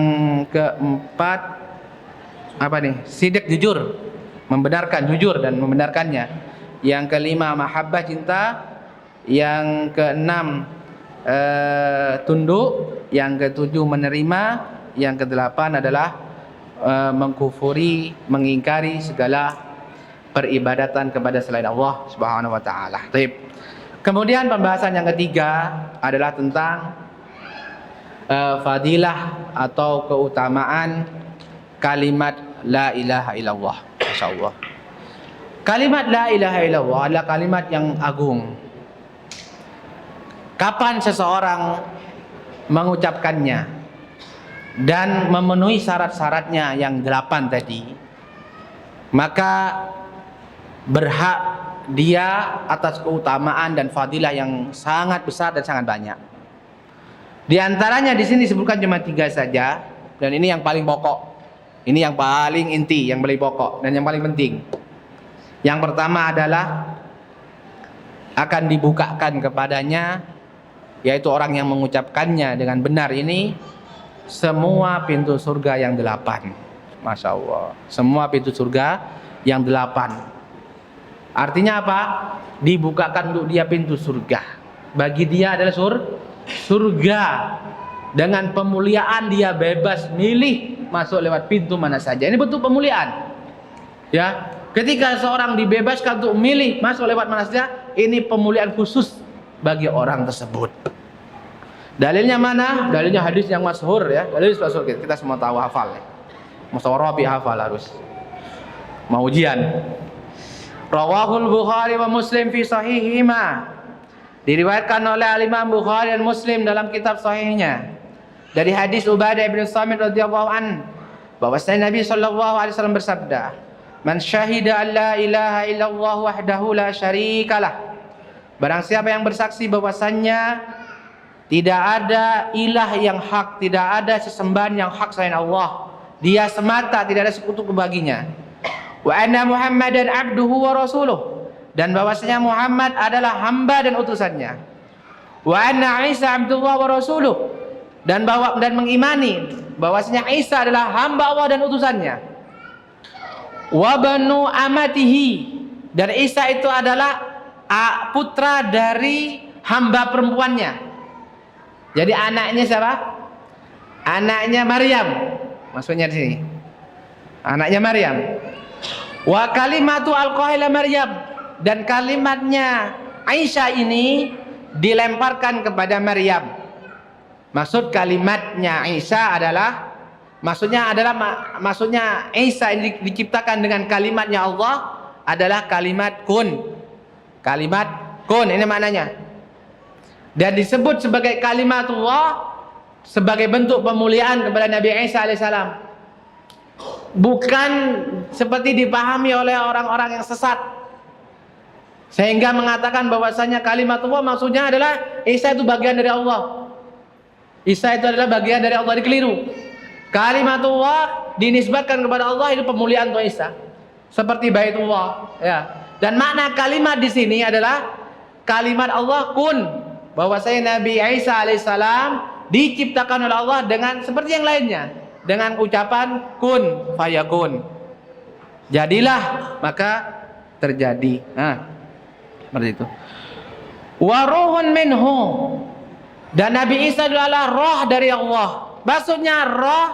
keempat apa nih? Sidq, jujur. Membenarkan, jujur dan membenarkannya. Yang kelima mahabbah, cinta. Yang keenam tunduk. Yang ketujuh menerima. Yang kedelapan adalah mengkufuri, mengingkari segala peribadatan kepada selain Allah Subhanahu wa taala. Baik. Kemudian pembahasan yang ketiga adalah tentang fadilah atau keutamaan kalimat la ilaha illallah. Masyaallah. Kalimat la ilaha illallah adalah kalimat yang agung. Kapan seseorang mengucapkannya dan memenuhi syarat-syaratnya yang 8 tadi, maka berhak dia atas keutamaan dan fadilah yang sangat besar dan sangat banyak. Di antaranya di sini disebutkan cuma 3 saja, dan ini yang paling pokok. Ini yang paling inti, yang paling pokok dan yang paling penting. Yang pertama adalah akan dibukakan kepadanya, yaitu orang yang mengucapkannya dengan benar ini, semua pintu surga yang 8. Masya Allah, semua pintu surga yang 8. Artinya apa? Dibukakan untuk dia pintu surga. Bagi dia adalah surga. Dengan pemuliaan dia bebas milih masuk lewat pintu mana saja. Ini bentuk pemuliaan. Ya, ketika seorang dibebaskan untuk milih masuk lewat mana saja, ini pemuliaan khusus bagi orang tersebut. Dalilnya mana? Dalilnya hadis yang masyhur ya. Dalil masyhur kita semua tahu, hafal ya. Musawarabi hafal harus. Mau ujian. Rawahul Bukhari wa Muslim fi sahihihima. Diriwayatkan oleh Imam Bukhari dan Muslim dalam kitab sahihnya dari hadis Ubadah bin Samit radhiyallahu an, bahwasanya Nabi sallallahu alaihi wasallam bersabda, "Man syahida an la ilaha illallah wahdahu la syarikalah." Barang siapa yang bersaksi bahwasannya tidak ada ilah yang hak, tidak ada sesembahan yang hak selain Allah, dia semata, tidak ada sekutu baginya. Wa anna Muhammadan abduhu wa rasuluh, dan bahwasanya Muhammad adalah hamba dan utusannya. Wa anna Isa abdullah wa rasuluh, dan mengimani bahwasanya Isa adalah hamba Allah dan utusannya. Wa banu amatihi, dan Isa itu adalah putra dari hamba perempuannya. Jadi anaknya siapa? Anaknya Maryam. Maksudnya di sini. Anaknya Maryam. Wa kalimatu alqaila Maryam, dan kalimatnya Aisyah ini dilemparkan kepada Maryam. Maksud kalimatnya Aisyah adalah maksudnya Aisyah ini diciptakan dengan kalimatnya Allah adalah kalimat kun. Kalimat kun ini maknanya. Dan disebut sebagai kalimatullah sebagai bentuk pemuliaan kepada Nabi Isa alaihissalam. Bukan seperti dipahami oleh orang-orang yang sesat, sehingga mengatakan bahwasanya kalimatullah maksudnya adalah Isa itu bagian dari Allah. Isa itu adalah bagian dari Allah, dikeliru. Kalimatullah dinisbatkan kepada Allah, itu pemuliaan untuk Isa. Seperti Baitullah, ya. Dan makna kalimat di sini adalah kalimat Allah kun, bahwasanya Nabi Isa alaihissalam diciptakan oleh Allah dengan seperti yang lainnya, dengan ucapan kun fayakun. Jadilah, maka terjadi. Nah, seperti itu. Wa ruhun minhu, dan Nabi Isa adalah roh dari Allah. Maksudnya roh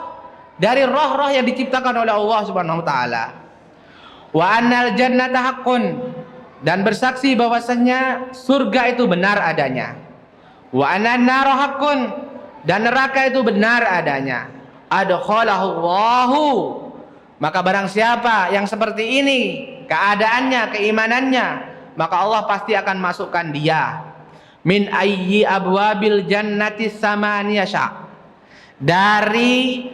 dari roh-roh yang diciptakan oleh Allah Subhanahu wa taala. Wa annal jannata haqqun, dan bersaksi bahwasanya surga itu benar adanya. Wa annan nar haqqun, dan neraka itu benar adanya. Adkhalahu Allahu, maka barang siapa yang seperti ini keadaannya, keimanannya, maka Allah pasti akan masukkan dia min ayyi abwabil jannati samaniyasha, dari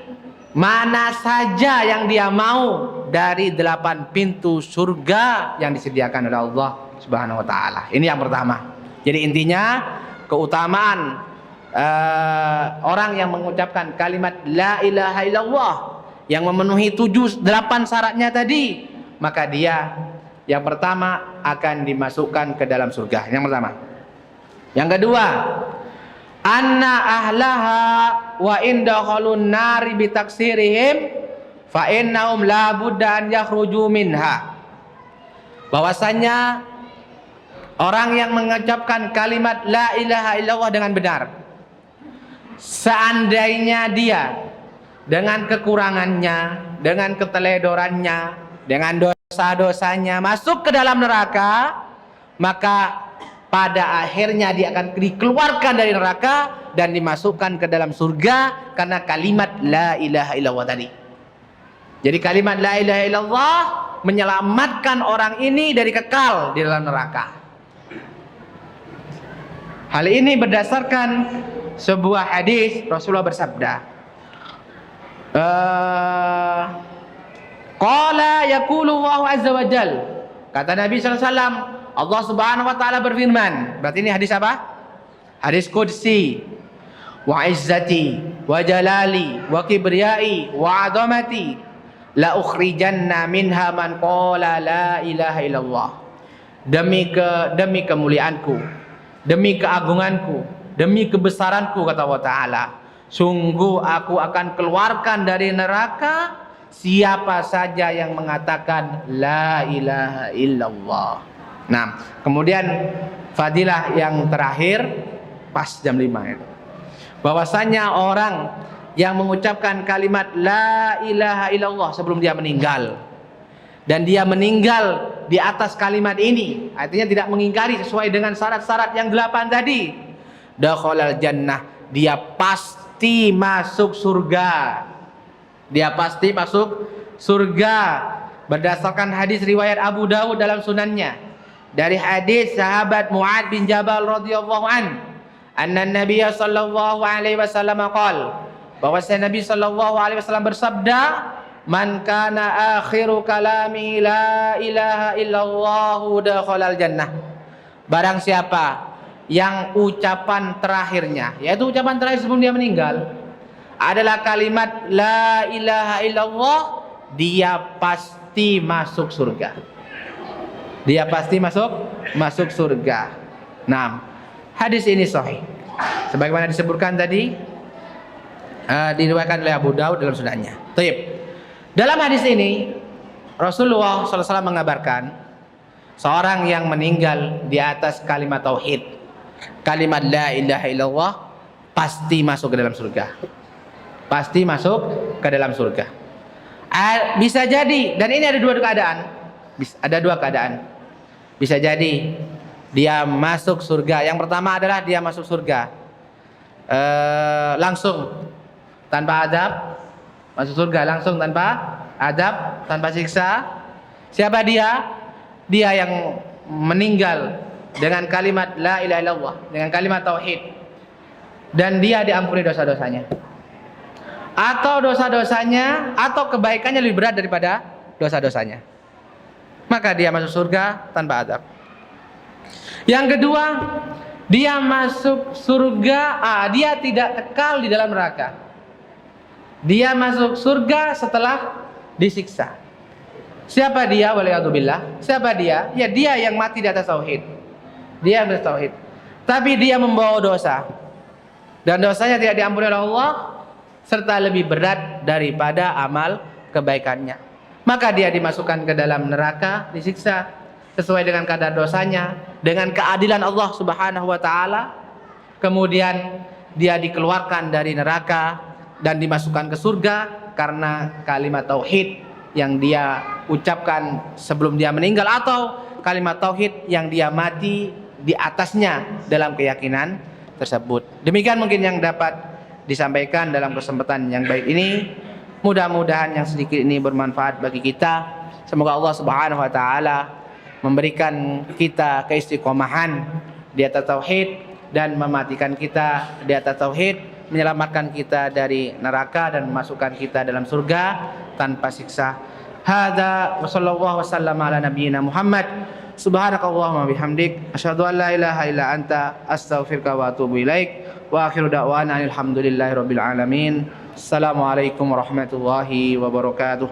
mana saja yang dia mau dari 8 pintu surga yang disediakan oleh Allah Subhanahu wa taala. Ini yang pertama. Jadi intinya keutamaan orang yang mengucapkan kalimat la ilaha illallah yang memenuhi 8 syaratnya tadi, maka dia yang pertama akan dimasukkan ke dalam surga. Yang pertama. Yang kedua, anna ahlaha wa indakhalun nari bitaksirihim fa innahum la budda an yakhruju minha. Bahwasanya orang yang mengucapkan kalimat la ilaha illallah dengan benar, seandainya dia dengan kekurangannya, dengan keteledorannya, dengan dosa-dosanya masuk ke dalam neraka, maka pada akhirnya dia akan dikeluarkan dari neraka dan dimasukkan ke dalam surga karena kalimat la ilaha illallah tadi. Jadi kalimat la ilaha illallah menyelamatkan orang ini dari kekal di dalam neraka. Hal ini berdasarkan sebuah hadis Rasulullah bersabda, qala yaqulu Allahu azza wa jal, kata Nabi sallallahu alaihi wasallam, Allah Subhanahu wa taala berfirman. Berarti ini hadis apa? Hadis qudsi. Wa izzati wa jalali wa kibriyai wa azamati la ukhrijanna minha man qala la ilaha illallah. Demi kemuliaanku, demi keagunganku, demi kebesaranku, kata Allah Ta'ala, sungguh aku akan keluarkan dari neraka siapa saja yang mengatakan la ilaha illallah. Nah, kemudian fadilah yang terakhir pas jam 5 itu, bahwasanya orang yang mengucapkan kalimat la ilaha illallah sebelum dia meninggal, dan dia meninggal di atas kalimat ini, artinya tidak mengingkari sesuai dengan syarat-syarat yang 8 tadi, dakhalal jannah, dia pasti masuk surga. Dia pasti masuk surga berdasarkan hadis riwayat Abu Dawud dalam sunannya, dari hadis sahabat Mu'ad bin Jabal radhiyallahu an, anna Nabiy sallallahu alaihi wasallam qala, bahwasanya Nabi sallallahu alaihi wasallam bersabda, man kana akhiru kalami la ilaha illallah dakhalal jannah. Barang siapa yang ucapan terakhirnya, yaitu ucapan terakhir sebelum dia meninggal, adalah kalimat la ilaha illallah, dia pasti masuk surga. Dia pasti masuk surga. Nah, hadis ini sahih sebagaimana disebutkan tadi, diriwayatkan oleh Abu Daud dalam sunannya. Baik. Dalam hadis ini Rasulullah SAW mengabarkan seorang yang meninggal di atas kalimat tauhid, kalimat la ilaha illallah, pasti masuk ke dalam surga. Pasti masuk ke dalam surga. Bisa jadi, dan ini ada dua keadaan. Ada dua keadaan. Bisa jadi dia masuk surga. Yang pertama adalah dia masuk surga langsung tanpa adab. Masuk surga langsung tanpa adab, tanpa siksa. Siapa dia? Dia yang meninggal dengan kalimat la ilaha illallah, dengan kalimat tauhid, dan dia diampuni dosa-dosanya. Atau dosa-dosanya atau kebaikannya lebih berat daripada dosa-dosanya, maka dia masuk surga tanpa adab. Yang kedua, dia masuk surga, dia tidak kekal di dalam neraka. Dia masuk surga setelah disiksa. Siapa dia? Waliyadzubillah. Siapa dia? Ya, dia yang mati di atas tauhid. Dia bertauhid, tapi dia membawa dosa, dan dosanya tidak diampuni oleh Allah, serta lebih berat daripada amal kebaikannya. Maka dia dimasukkan ke dalam neraka, disiksa sesuai dengan kadar dosanya, dengan keadilan Allah Subhanahu wa taala. Kemudian dia dikeluarkan dari neraka dan dimasukkan ke surga karena kalimat tauhid yang dia ucapkan sebelum dia meninggal, atau kalimat tauhid yang dia mati di atasnya dalam keyakinan tersebut. Demikian mungkin yang dapat disampaikan dalam kesempatan yang baik ini. Mudah-mudahan yang sedikit ini bermanfaat bagi kita. Semoga Allah Subhanahu wa taala memberikan kita keistiqomahan di atas tauhid dan mematikan kita di atas tauhid, menyelamatkan kita dari neraka dan memasukkan kita dalam surga tanpa siksa. Hadza wa sallallahu wasallam ala nabiyyina Muhammad. Subhanakallahumma bihamdik asyhadu an la ilaha illa anta astaghfiruka wa atubu ilaik. Wa akhiru da'wana alhamdulillahi rabbil alamin. Assalamualaikum warahmatullahi wabarakatuh.